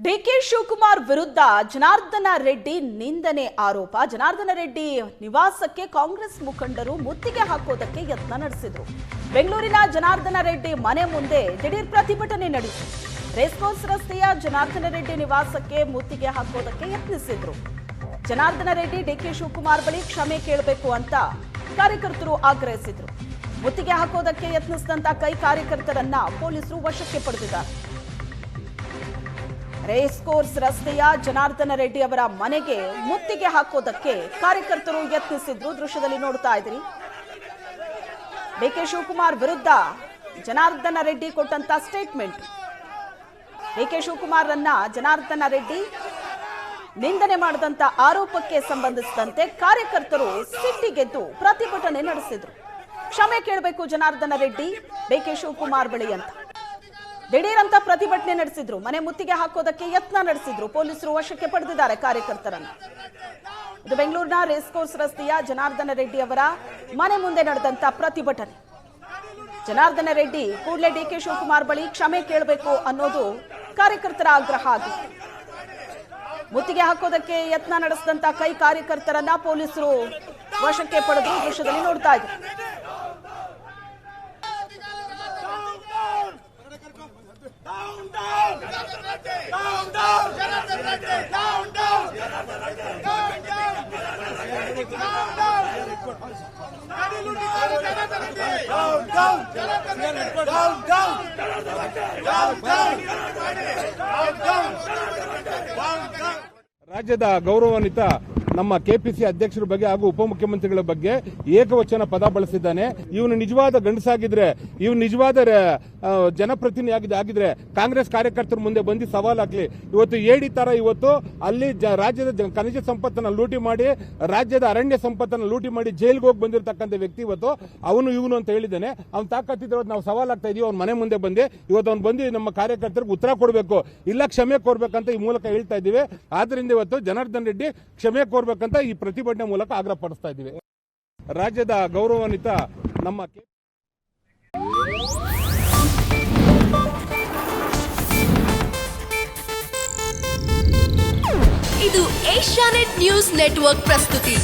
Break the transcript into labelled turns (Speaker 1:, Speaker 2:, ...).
Speaker 1: DK Shivakumar ವಿರುದ್ಧ ಜನಾರ್ದನ ರೆಡ್ಡಿ ನಿಂದನೆ ಆರೋಪ. ಜನಾರ್ದನ ರೆಡ್ಡಿ ನಿವಾಸಕ್ಕೆ ಕಾಂಗ್ರೆಸ್ ಮುಖಂಡರು ಮುತ್ತಿಗೆ ಹಾಕೋದಕ್ಕೆ ಯತ್ನ ನಡೆಸಿದ್ರು. ಬೆಂಗಳೂರಿನ ಜನಾರ್ದನ ರೆಡ್ಡಿ ಮನೆ ಮುಂದೆ ದಿಢೀರ್ ಪ್ರತಿಭಟನೆ ನಡೆಯಿತು. ರೇಸ್ಕೋರ್ಸ್ ರಸ್ತೆಯ ಜನಾರ್ದನ ರೆಡ್ಡಿ ನಿವಾಸಕ್ಕೆ ಮುತ್ತಿಗೆ ಹಾಕೋದಕ್ಕೆ ಯತ್ನಿಸಿದ್ರು. ಜನಾರ್ದನ ರೆಡ್ಡಿ ಡಿಕೆ ಶಿವಕುಮಾರ್ ಬಳಿ ಕ್ಷಮೆ ಕೇಳಬೇಕು ಅಂತ ಕಾರ್ಯಕರ್ತರು ಆಗ್ರಹಿಸಿದ್ರು. ಮುತ್ತಿಗೆ ಹಾಕೋದಕ್ಕೆ ಯತ್ನಿಸಿದಂತ ಕೈ ಕಾರ್ಯಕರ್ತರನ್ನ ಪೊಲೀಸರು ವಶಕ್ಕೆ ಪಡೆದಿದ್ದಾರೆ. ರೇಸ್ ಕೋರ್ಸ್ ರಸ್ತೆಯ ಜನಾರ್ದನ ರೆಡ್ಡಿ ಅವರ ಮನೆಗೆ ಮುತ್ತಿಗೆ ಹಾಕೋದಕ್ಕೆ ಕಾರ್ಯಕರ್ತರು ಯತ್ನಿಸಿದ್ರು. ದೃಶ್ಯದಲ್ಲಿ ನೋಡ್ತಾ ಇದ್ರಿ. ಡಿಕೆ ಶಿವಕುಮಾರ್ ವಿರುದ್ಧ ಜನಾರ್ದನ ರೆಡ್ಡಿ ಕೊಟ್ಟಂತ ಸ್ಟೇಟ್ಮೆಂಟ್. ಡಿಕೆ ಶಿವಕುಮಾರ್ ರನ್ನ ಜನಾರ್ದನ ರೆಡ್ಡಿ ನಿಂದನೆ ಮಾಡಿದಂತ ಆರೋಪಕ್ಕೆ ಸಂಬಂಧಿಸಿದಂತೆ ಕಾರ್ಯಕರ್ತರು ಸಿಟ್ಟಿಗೆದ್ದು ಪ್ರತಿಭಟನೆ ನಡೆಸಿದ್ರು. ಕ್ಷಮೆ ಕೇಳಬೇಕು ಜನಾರ್ದನ ರೆಡ್ಡಿ ಡಿಕೆ ಶಿವಕುಮಾರ್ ಬಳಿ ಅಂತ ದಿಢೀರ್ ಅಂತ ಪ್ರತಿಭಟನೆ ನಡೆಸಿದ್ರು. ಮನೆ ಮುತ್ತಿಗೆ ಹಾಕೋದಕ್ಕೆ ಯತ್ನ ನಡೆಸಿದ್ರು. ಪೊಲೀಸರು ವಶಕ್ಕೆ ಪಡೆದಿದ್ದಾರೆ ಕಾರ್ಯಕರ್ತರನ್ನು. ಇದು ಬೆಂಗಳೂರಿನ ರೇಸ್ ಕೋರ್ಸ್ ರಸ್ತೆಯ ಜನಾರ್ದನ ರೆಡ್ಡಿ ಅವರ ಮನೆ ಮುಂದೆ ನಡೆದಂತ ಪ್ರತಿಭಟನೆ. ಜನಾರ್ದನ ರೆಡ್ಡಿ ಕೂಡಲೇ ಡಿಕೆ ಶಿವಕುಮಾರ್ ಬಳಿ ಕ್ಷಮೆ ಕೇಳಬೇಕು ಅನ್ನೋದು ಕಾರ್ಯಕರ್ತರ ಆಗ್ರಹ ಆಗಿತ್ತು. ಮುತ್ತಿಗೆ ಹಾಕೋದಕ್ಕೆ ಯತ್ನ ನಡೆಸಿದಂತ ಕೈ ಕಾರ್ಯಕರ್ತರನ್ನ ಪೊಲೀಸರು ವಶಕ್ಕೆ ಪಡೆದು ದೃಶ್ಯದಲ್ಲಿ ನೋಡ್ತಾ ಇದ್ರು.
Speaker 2: ರಾಜ್ಯದ ಗೌರವಾನ್ವಿತ ನಮ್ಮ ಕೆಪಿಸಿ ಅಧ್ಯಕ್ಷರ ಬಗ್ಗೆ ಹಾಗೂ ಉಪಮುಖ್ಯಮಂತ್ರಿಗಳ ಬಗ್ಗೆ ಏಕವಚನ ಪದ ಬಳಸಿದ್ದಾನೆ. ಇವನು ನಿಜವಾದ ಗಂಡಸಾಗಿದ್ರೆ, ಇವನು ನಿಜವಾದ ಜನಪ್ರತಿನಿಧಿ ಆಗಿದ್ರೆ ಕಾಂಗ್ರೆಸ್ ಕಾರ್ಯಕರ್ತರ ಮುಂದೆ ಬಂದು ಸವಾಲ್ ಹಾಕ್ಲಿ. ಇವತ್ತು ಏಡಿ ತರ ಇವತ್ತು ಅಲ್ಲಿ ರಾಜ್ಯದ ಖನಿಜ ಸಂಪತ್ತನ್ನು ಲೂಟಿ ಮಾಡಿ, ರಾಜ್ಯದ ಅರಣ್ಯ ಸಂಪತ್ತನ್ನು ಲೂಟಿ ಮಾಡಿ ಜೈಲಿಗೆ ಹೋಗಿ ಬಂದಿರತಕ್ಕಂಥ ವ್ಯಕ್ತಿ ಇವತ್ತು ಅವನು ಇವನು ಅಂತ ಹೇಳಿದ್ದಾನೆ. ಅವ್ನು ತಾಕತ್ತಿದ್ರೆ ನಾವು ಸವಾಲ್ ಆಗ್ತಾ ಇದೀವಿ. ಅವ್ನ ಮನೆ ಮುಂದೆ ಬಂದು ಇವತ್ತು ಅವ್ನು ಬಂದು ನಮ್ಮ ಕಾರ್ಯಕರ್ತರಿಗೆ ಉತ್ತರ ಕೊಡಬೇಕು, ಇಲ್ಲ ಕ್ಷಮೆ ಕೋರ್ಬೇಕಂತ ಈ ಮೂಲಕ ಹೇಳ್ತಾ ಇದ್ದೀವಿ. ಆದ್ರಿಂದ ಇವತ್ತು ಜನಾರ್ದನ್ ರೆಡ್ಡಿ ಕ್ಷಮೆ ಕೋರ್ಬೇಕಂತ ಈ ಪ್ರತಿಭಟನೆ ಮೂಲಕ ಆಗ್ರಹ ಪಡಿಸ್ತಾ ಇದ್ದೀವಿ. ರಾಜ್ಯದ ಗೌರವಾನ್ವಿತ ನಮ್ಮ
Speaker 3: ಇದು ಏಷ್ಯಾನೆಟ್ ನ್ಯೂಸ್ ನೆಟ್ವರ್ಕ್ ಪ್ರಸ್ತುತಿ.